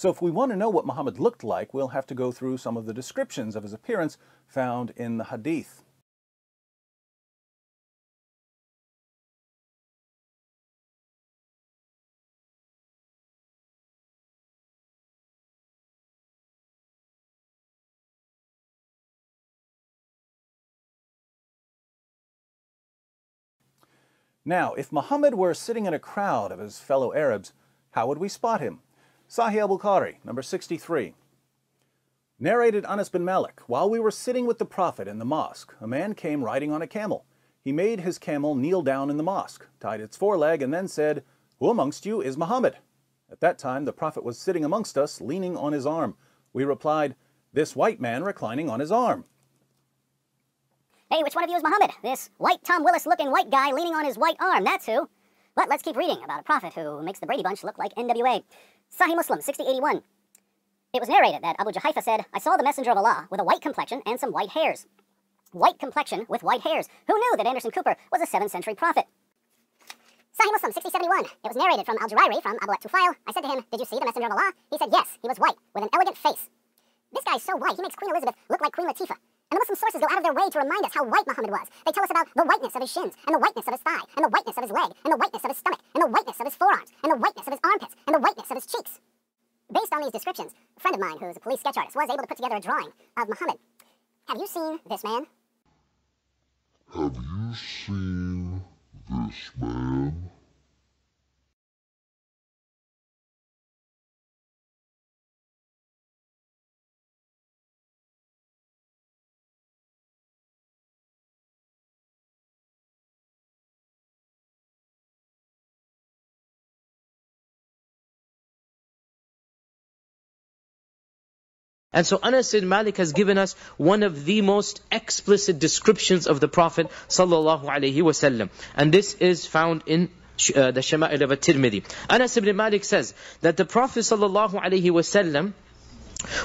So if we want to know what Muhammad looked like, we'll have to go through some of the descriptions of his appearance found in the hadith. Now, if Muhammad were sitting in a crowd of his fellow Arabs, how would we spot him? Sahih al-Bukhari, number 63. Narrated Anas bin Malik, while we were sitting with the Prophet in the mosque, a man came riding on a camel. He made his camel kneel down in the mosque, tied its foreleg, and then said, "Who amongst you is Muhammad?" At that time, the Prophet was sitting amongst us, leaning on his arm. We replied, "This white man reclining on his arm." Hey, which one of you is Muhammad? This white Tom Willis-looking white guy leaning on his white arm, that's who. But let's keep reading about a prophet who makes the Brady Bunch look like NWA. Sahih Muslim, 6081. It was narrated that Abu Juhayfa said, "I saw the messenger of Allah with a white complexion and some white hairs." White complexion with white hairs. Who knew that Anderson Cooper was a 7th century prophet? Sahih Muslim, 6071. It was narrated from Al-Jurairi from Abu Tufail. I said to him, "Did you see the messenger of Allah?" He said, "Yes, he was white, with an elegant face." This guy's so white, he makes Queen Elizabeth look like Queen Latifah. And the Muslim sources go out of their way to remind us how white Muhammad was. They tell us about the whiteness of his shins, and the whiteness of his thigh, and the whiteness of his leg, and the whiteness of his stomach, and the whiteness of his forearms, and the whiteness of his armpits, and the whiteness of his cheeks. Based on these descriptions, a friend of mine who's a police sketch artist was able to put together a drawing of Muhammad. Have you seen this man? Have you seen this man? And so Anas bin Malik has given us one of the most explicit descriptions of the Prophet sallallahu alaihi wasallam. And this is found in the Shama'il of At-Tirmidhi. Anas ibn Malik says that the Prophet sallallahu alaihi wasallam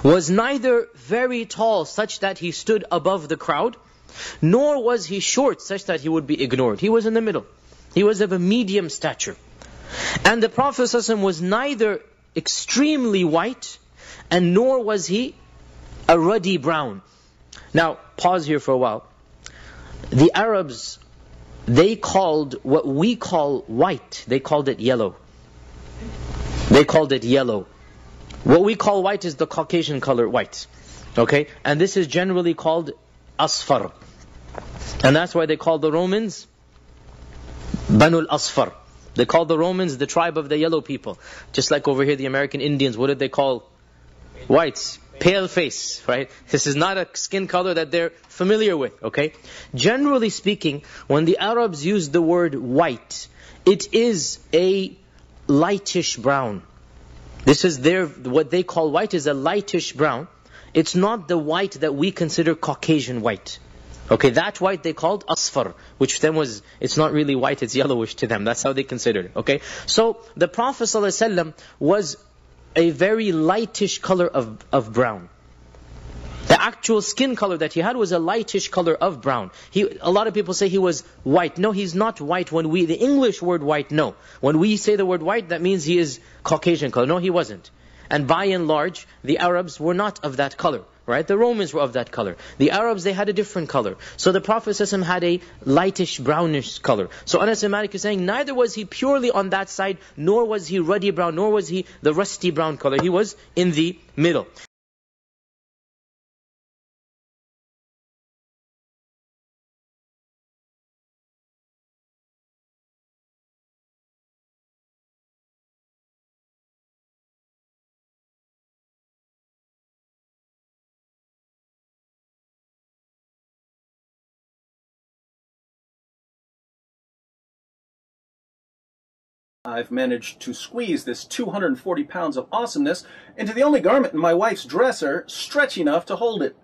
was neither very tall such that he stood above the crowd, nor was he short such that he would be ignored. He was in the middle. He was of a medium stature. And the Prophet sallallahu alaihi wasallam was neither extremely white, and nor was he a ruddy brown. Now, pause here for a while. The Arabs, they called what we call white, they called it yellow. They called it yellow. What we call white is the Caucasian color white. Okay? And this is generally called asfar. And that's why they call the Romans Banul Asfar. They call the Romans the tribe of the yellow people. Just like over here the American Indians, what did they call whites? Pale face, right? This is not a skin color that they're familiar with, okay? Generally speaking, when the Arabs use the word white, it is a lightish brown. This is what they call white is a lightish brown. It's not the white that we consider Caucasian white. Okay, that white they called asfar, which then it's not really white, it's yellowish to them. That's how they considered it, okay? So, the Prophet ﷺ was a very lightish color of brown. The actual skin color that he had was a lightish color of brown. A lot of people say he was white. No, he's not white. The English word white, no. When we say the word white, that means he is Caucasian color. No, he wasn't. And by and large, the Arabs were not of that color. Right? The Romans were of that color. The Arabs, they had a different color. So the Prophet ﷺ had a lightish, brownish color. So Anas bin Malik is saying, neither was he purely on that side, nor was he ruddy brown, nor was he the rusty brown color. He was in the middle. I've managed to squeeze this 240 pounds of awesomeness into the only garment in my wife's dresser stretchy enough to hold it.